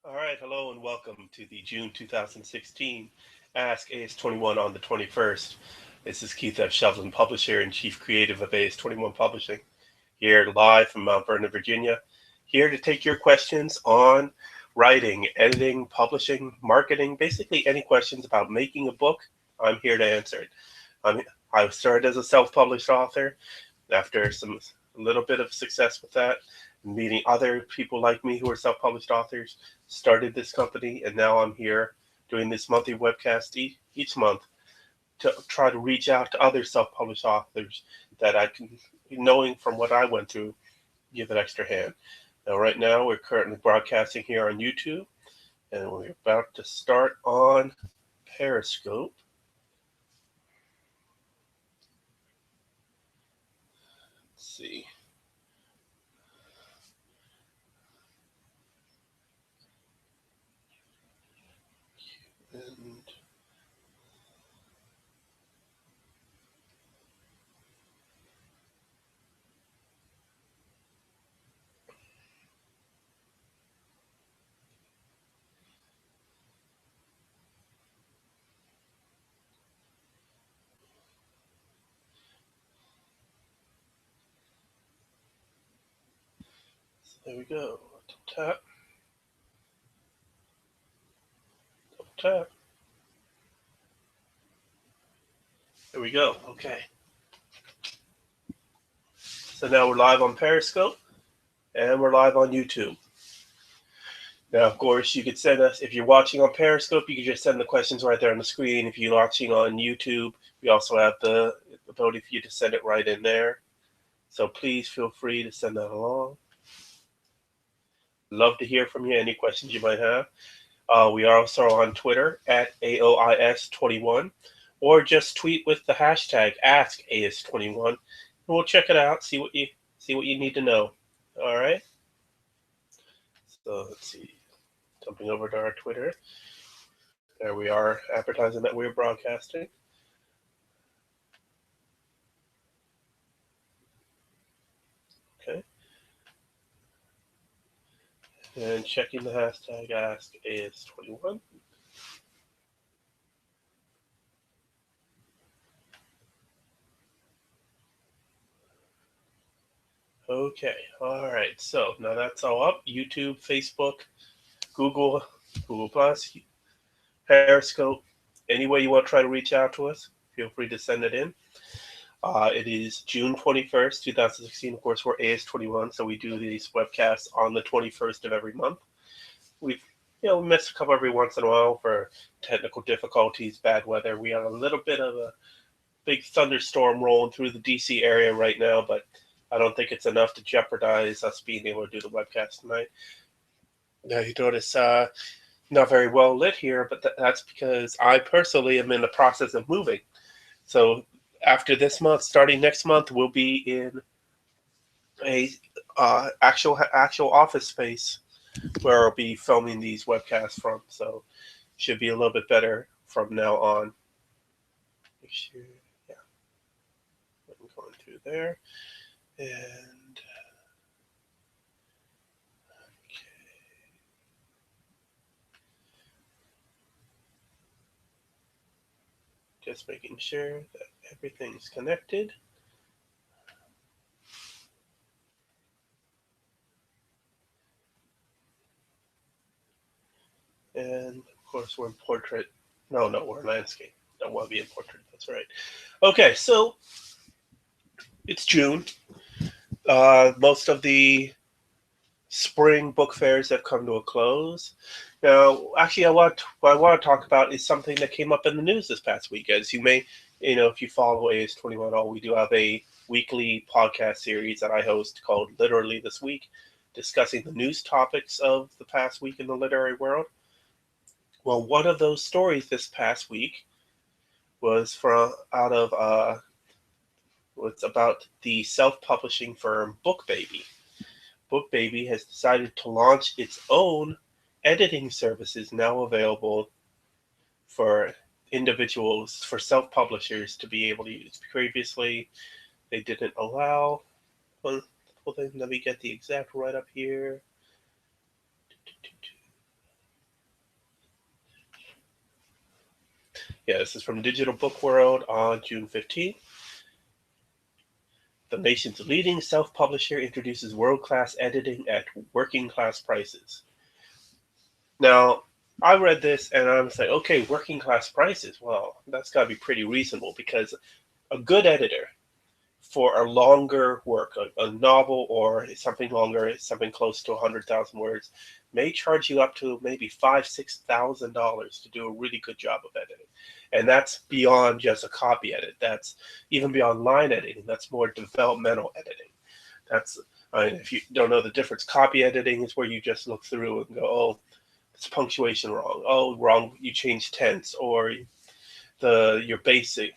All right, hello and welcome to the June 2016 Ask AS21 on the 21st. This is Keith F. Shovlin, publisher and chief creative of AS21 Publishing, here live from Mount Vernon, Virginia, here to take your questions on writing, editing, publishing, marketing, basically any questions about making a book. I'm here to answer it. I'm, I started as a self-published author. After a little bit of success with that, meeting other people like me who are self-published authors, started this company, and now I'm here doing this monthly webcast each month to try to reach out to other self-published authors that I can, knowing from what I went through, give an extra hand. Now, right now, we're currently broadcasting here on YouTube, and we're about to start on Periscope. Let's see. And so there we go. Tap, tap. There we go. Okay. So now we're live on Periscope and we're live on YouTube. Now, of course, you could send us, if you're watching on Periscope, you can just send the questions right there on the screen. If you're watching on YouTube, we also have the ability for you to send it right in there. So please feel free to send that along. Love to hear from you, any questions you might have. We are also on Twitter at aois21, or just tweet with the hashtag AskAS21. And we'll check it out, see what you need to know. All right. So let's see. Jumping over to our Twitter. There we are, advertising that we're broadcasting. Okay. And checking the hashtag AskAS21. Okay. All right. So now that's all up. YouTube, Facebook, Google, Google Plus, Periscope. Any way you want to try to reach out to us, feel free to send it in. It is June 21st, 2016. Of course, we're AS21, so we do these webcasts on the 21st of every month. We've we miss a couple every once in a while for technical difficulties, bad weather. We have a little bit of a big thunderstorm rolling through the DC area right now, but I don't think it's enough to jeopardize us being able to do the webcast tonight. Now you notice not very well lit here, but that's because I personally am in the process of moving. So after this month, starting next month, we'll be in a actual office space where I'll be filming these webcasts from. So should be a little bit better from now on. Make sure, yeah, I'm going through there, and just making sure that everything's connected. And of course, we're in portrait. No, we're in landscape. Don't want to be in portrait. That's right. Okay, so it's June. Most of the spring book fairs have come to a close. Now, actually, what I want to talk about is something that came up in the news this past week. As you may, if you follow AS21, we do have a weekly podcast series that I host called Literally This Week, discussing the news topics of the past week in the literary world. Well, one of those stories this past week was from out of it's about the self-publishing firm BookBaby. BookBaby has decided to launch its own editing services now available for individuals, for self-publishers to be able to use. Previously, they didn't allow. Well, let me get the exact write-up here. Yeah, this is from Digital Book World on June 15th. The nation's leading self-publisher introduces world-class editing at working-class prices. Now, I read this and I was like, okay, working-class prices. Well, that's got to be pretty reasonable because a good editor for a longer work, a novel or something longer, something close to 100,000 words, may charge you up to maybe $5,000-$6,000 to do a really good job of editing. And that's beyond just a copy edit. That's even beyond line editing. That's more developmental editing. That's, I mean, if you don't know the difference, copy editing is where you just look through and go, oh, it's punctuation wrong. Oh, wrong. You changed tense, or your basic,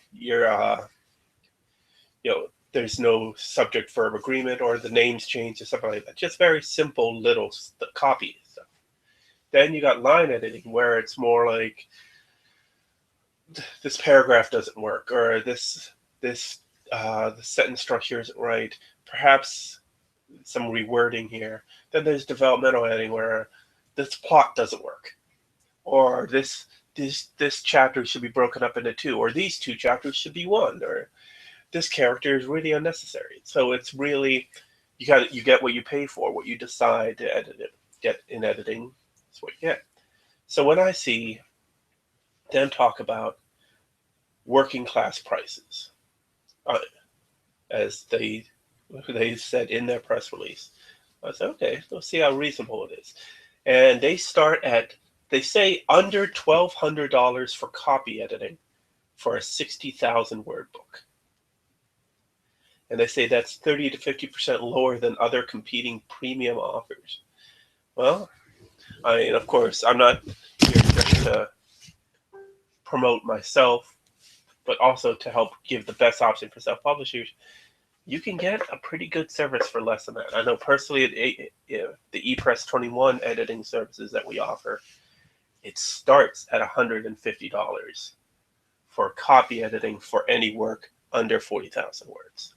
there's no subject verb agreement, or the names change or something like that. Just very simple little copy stuff. Then you got line editing where it's more like this paragraph doesn't work, or the sentence structure isn't right. Perhaps some rewording here. Then there's developmental editing where this plot doesn't work, or this chapter should be broken up into two, or these two chapters should be one, or this character is really unnecessary. So it's really you get what you pay for, what you decide to get in editing is what you get. So when I see them talk about working class prices, as they said in their press release, I said, okay, let's see how reasonable it is. And they say under $1,200 for copy editing for a 60,000 word book. And they say that's 30 to 50% lower than other competing premium offers. Well, I mean, of course, I'm not here just to promote myself, but also to help give the best option for self-publishers. You can get a pretty good service for less than that. I know personally, the ePress21 editing services that we offer, it starts at $150 for copy editing for any work under 40,000 words.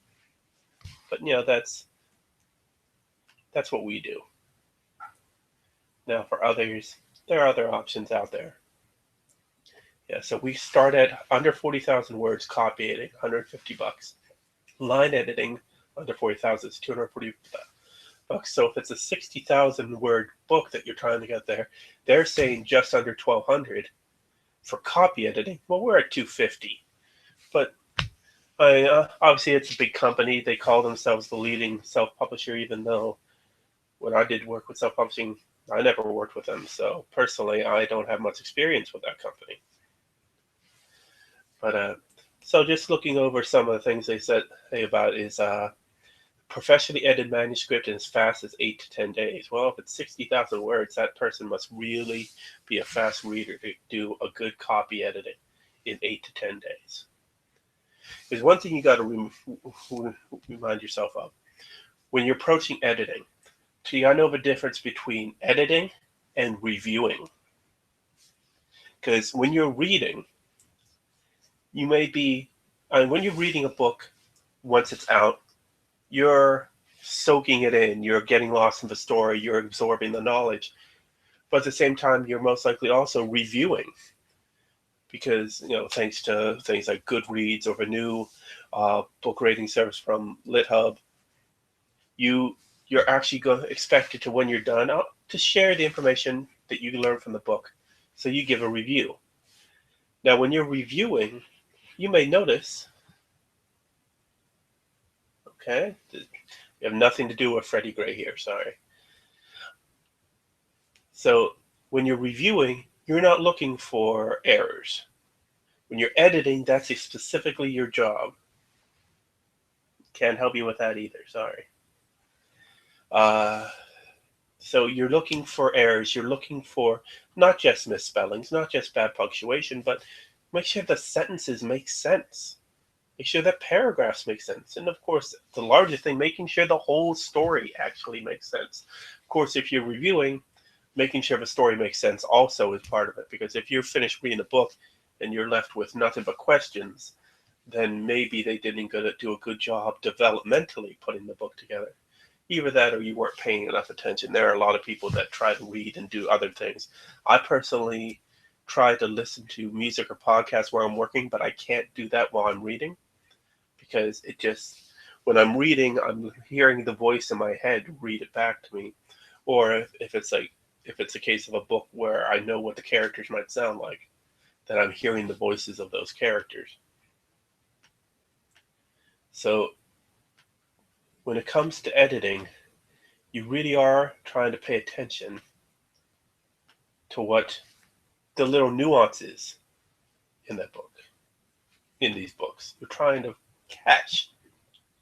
But that's what we do. Now for others, there are other options out there. Yeah, so we start at under 40,000 words copy editing, $150. Line editing under 40,000 is $240. So if it's a 60,000 word book that you're trying to get there, they're saying just under 1,200 for copy editing. Well, we're at $250, but obviously it's a big company. They call themselves the leading self-publisher, even though when I did work with self-publishing, I never worked with them. So personally, I don't have much experience with that company. But so just looking over some of the things they said about is professionally edited manuscript in as fast as 8 to 10 days. Well, if it's 60,000 words, that person must really be a fast reader to do a good copy editing in 8 to 10 days. There's one thing you got to remind yourself of. When you're approaching editing, so you got to know the difference between editing and reviewing. Because when you're reading, you may be, when you're reading a book, once it's out, you're soaking it in, you're getting lost in the story, you're absorbing the knowledge. But at the same time, you're most likely also reviewing. Because, thanks to things like Goodreads or the new book rating service from LitHub, you're actually expected to, when you're done, to share the information that you learned from the book. So you give a review. Now, when you're reviewing, you may notice, okay, you have nothing to do with Freddie Gray here, sorry. So when you're reviewing, you're not looking for errors. When you're editing, that's specifically your job. Can't help you with that either, sorry. So you're looking for errors. You're looking for not just misspellings, not just bad punctuation, but make sure the sentences make sense. Make sure that paragraphs make sense. And of course, the largest thing, making sure the whole story actually makes sense. Of course, if you're reviewing, making sure the story makes sense also is part of it. Because if you're finished reading the book and you're left with nothing but questions, then maybe they didn't do a good job developmentally putting the book together. Either that or you weren't paying enough attention. There are a lot of people that try to read and do other things. I personally try to listen to music or podcasts where I'm working, but I can't do that while I'm reading because it just, when I'm reading, I'm hearing the voice in my head read it back to me. Or if it's a case of a book where I know what the characters might sound like, then I'm hearing the voices of those characters. So when it comes to editing, you really are trying to pay attention to what the little nuances in that book, in these books. You're trying to catch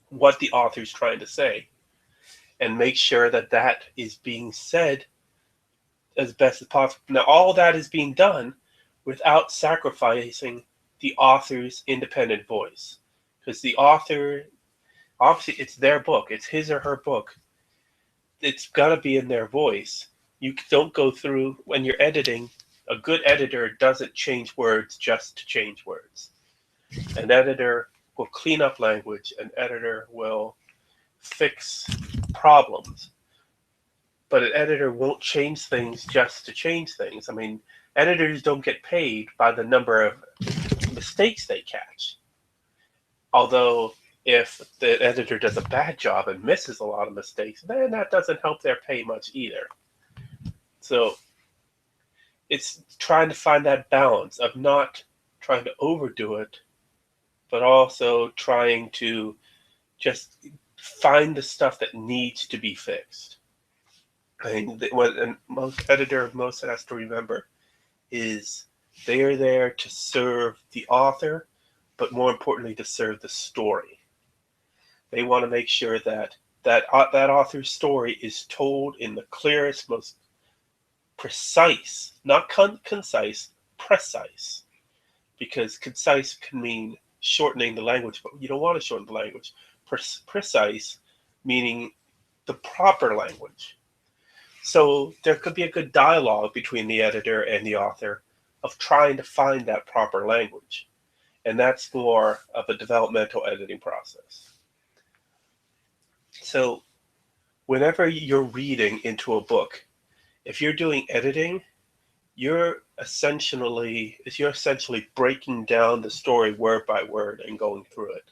what the author's trying to say and make sure that that is being said as best as possible. Now, all that is being done without sacrificing the author's independent voice. Because the author, obviously, it's their book, it's his or her book. It's got to be in their voice. You don't go through, when you're editing, a good editor doesn't change words just to change words. An editor will clean up language, an editor will fix problems. But an editor won't change things just to change things. I mean, editors don't get paid by the number of mistakes they catch. Although, if the editor does a bad job and misses a lot of mistakes, then that doesn't help their pay much either. So, it's trying to find that balance of not trying to overdo it, but also trying to just find the stuff that needs to be fixed. I mean, what most editor most has to remember is they are there to serve the author, but more importantly, to serve the story. They want to make sure that that author's story is told in the clearest, most precise, not concise, precise. Because concise can mean shortening the language, but you don't want to shorten the language. Precise meaning the proper language. So there could be a good dialogue between the editor and the author of trying to find that proper language. And that's more of a developmental editing process. So whenever you're reading into a book, if you're doing editing, you're essentially breaking down the story word by word and going through it.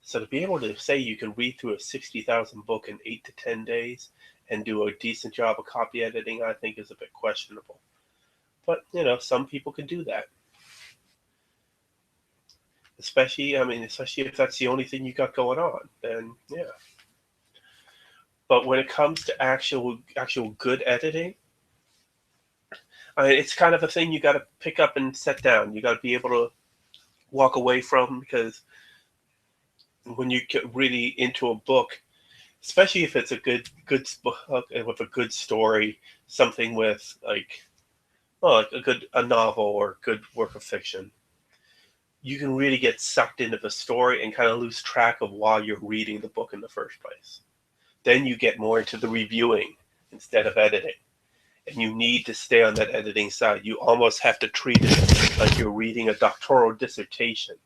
So to be able to say you can read through a 60,000 book in 8 to 10 days and do a decent job of copy editing, I think is a bit questionable. But, some people can do that. Especially if that's the only thing you got going on, then yeah. But when it comes to actual good editing, it's kind of a thing you got to pick up and set down. You got to be able to walk away from, because when you get really into a book, especially if it's a good book with a good story, something with a novel or a good work of fiction, you can really get sucked into the story and kind of lose track of why you're reading the book in the first place. Then you get more into the reviewing instead of editing. And you need to stay on that editing side. You almost have to treat it like you're reading a doctoral dissertation